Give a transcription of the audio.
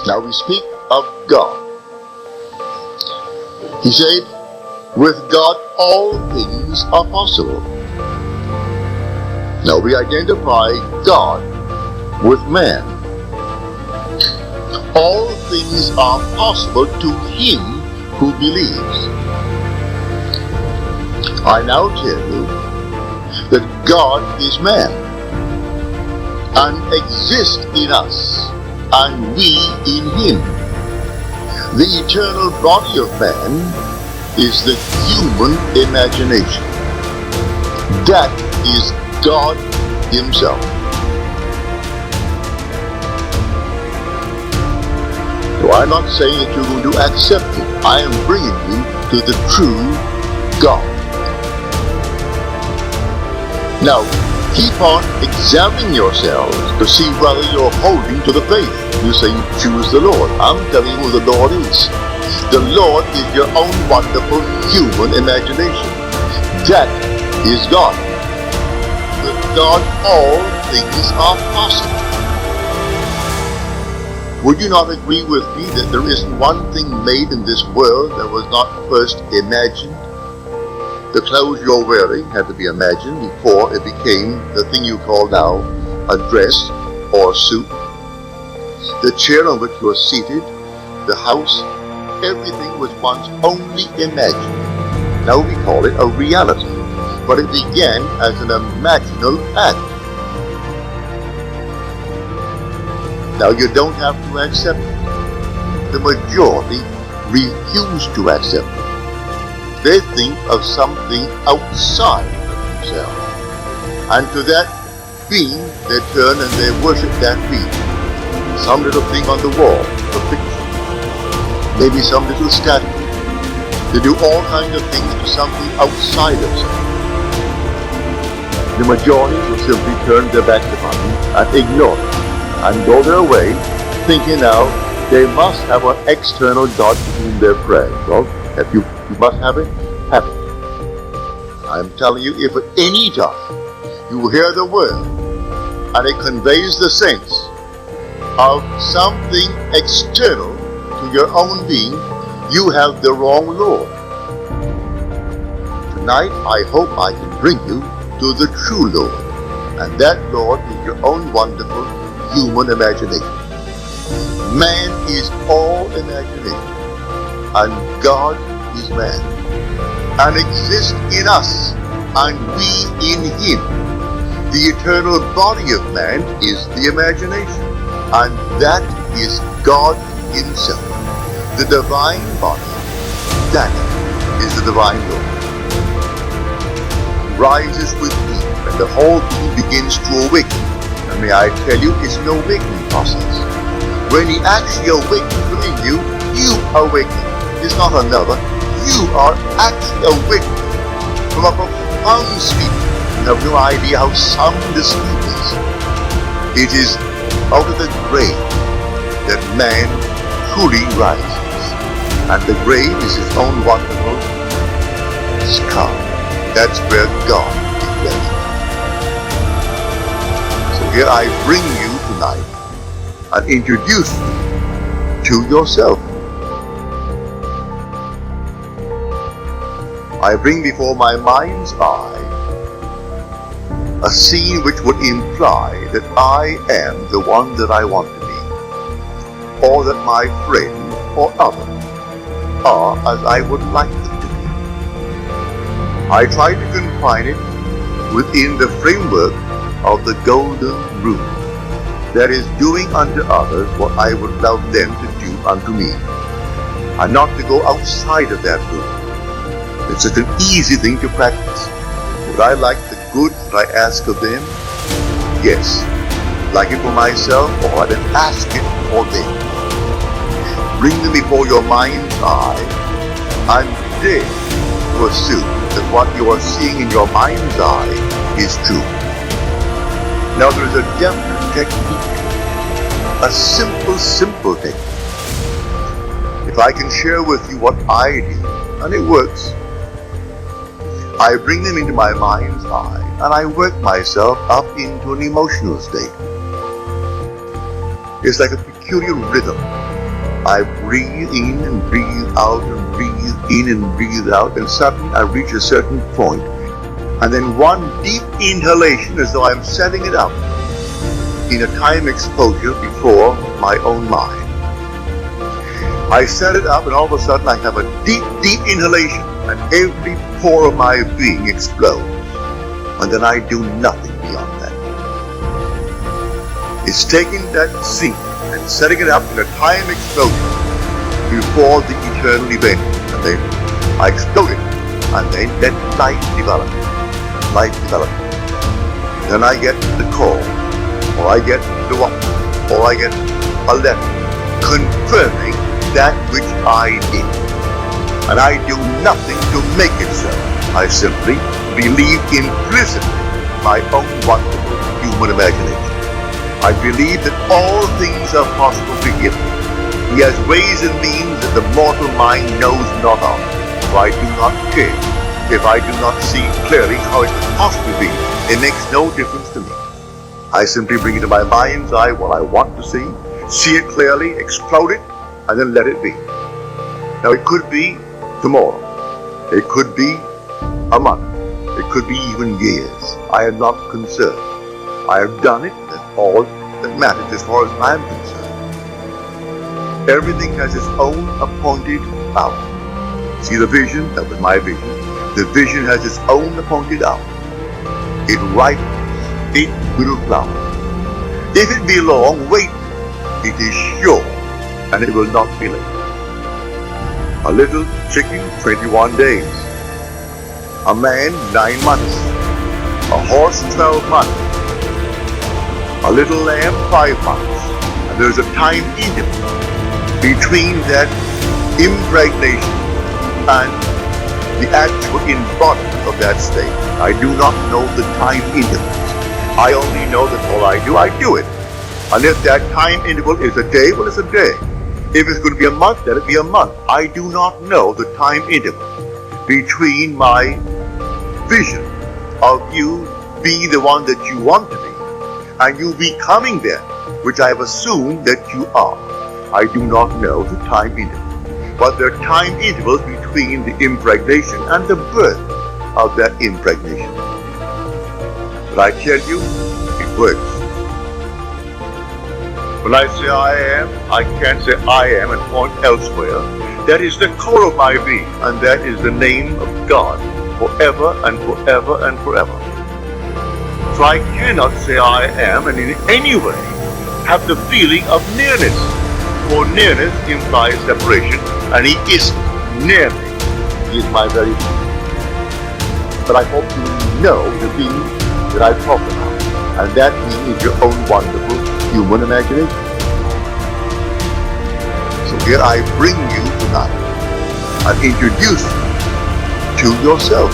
Now we speak of God. He said, with God all things are possible. Now we identify God with man. All things are possible to him who believes. I now tell you that God is man and exists in us and we in him. The eternal body of man is the human imagination. That is God himself. So I'm not saying that you're going to accept it. I am bringing you to the true God. Now, keep on examining yourselves to see whether you're holding to the faith. You say you choose the Lord. I'm telling you who the Lord is. The Lord is your own wonderful human imagination. That is God. With God, all things are possible. Would you not agree with me that there isn't one thing made in this world that was not first imagined? The clothes you're wearing had to be imagined before it became the thing you call now a dress or a suit. The chair on which you're seated, the house, everything was once only imagined. Now we call it a reality, but it began as an imaginal act. Now you don't have to accept it. The majority refuse to accept it. They think of something outside of themselves. And to that being, they turn and they worship that being. Some little thing on the wall, a picture. Maybe some little statue. They do all kinds of things to something outside of themselves. The majority will simply turn their backs upon it and ignore it and go their way, thinking now they must have an external God to whom they're praying. Well, if you must have it, have it. I'm telling you, if at any time you hear the word and it conveys the sense of something external to your own being, you have the wrong Lord. Tonight, I hope I can bring you to the true Lord, and that Lord is your own wonderful human imagination. Man is all imagination, and God is man, and exists in us, and we in him. The eternal body of man is the imagination, and that is God himself. The divine body, that is the divine Lord. Rises with heat, and the whole being begins to awaken. And may I tell you, it's an awakening process. When he actually awakens within you, you awaken. It's not another. You are actually awakened from a profound sleep. You have no idea how sound the sleep is. It is out of the grave that man truly rises. And the grave is his own wonderful scar. That's where God is resting. So here I bring you tonight and introduce you to yourself. I bring before my mind's eye a scene which would imply that I am the one that I want to be, or that my friend or other are as I would like them to be. I try to confine it within the framework of the golden rule, that is, doing unto others what I would love them to do unto me, and not to go outside of that rule. It's such an easy thing to practice. Would I like the good that I ask of them? Yes. Like it for myself, or I then ask it for them. Bring them before your mind's eye, and dare to assume that what you are seeing in your mind's eye is true. Now there is a definite technique, a simple technique. If I can share with you what I do, and it works, I bring them into my mind's eye and I work myself up into an emotional state. It's like a peculiar rhythm. I breathe in and breathe out and breathe in and breathe out, and suddenly I reach a certain point, and then one deep inhalation as though I'm setting it up in a time exposure before my own mind. I set it up, and all of a sudden I have a deep, deep inhalation, and every pore of my being explodes. And then I do nothing beyond that. It's taking that seed and setting it up in a time explosion before the eternal event. And then I explode it, and then let life develop. Life develop. Then I get the call, or I get the what, or I get a letter confirming that which I did. And I do nothing to make it so. I simply believe implicitly my own wonderful human imagination. I believe that all things are possible to him. He has ways and means that the mortal mind knows not of. So I do not care if I do not see clearly how it could possibly be. It makes no difference to me. I simply bring it to my mind's eye what I want to see it clearly, explode it, and then let it be. Now it could be tomorrow. It could be a month. It could be even years. I am not concerned. I have done it. That's all that matters as far as I am concerned. Everything has its own appointed hour. See the vision? That was my vision. The vision has its own appointed hour. It ripens. It will flower. If it be long, wait. It is sure, and it will not be late. A little chicken, 21 days. A man, 9 months. A horse, 12 months. A little lamb, 5 months. And there's a time interval between that impregnation and the actual embodiment of that state. I do not know the time intervals. I only know that all I do it. And if that time interval is a day, well, it's a day. If it's going to be a month, let it be a month. I do not know the time interval between my vision of you be the one that you want to be and you becoming that which I have assumed that you are. I do not know the time interval. But there are time intervals between the impregnation and the birth of that impregnation. But I tell you, it works. When I say I am, I can't say I am and point elsewhere. That is the core of my being, and that is the name of God, forever and forever and forever. So I cannot say I am and in any way have the feeling of nearness, for nearness implies separation, and he isn't near me. He is my very being. But I hope you know the being that I talk about, and that being is your own wonderful human imagination. So here I bring you tonight and introduce you to yourself.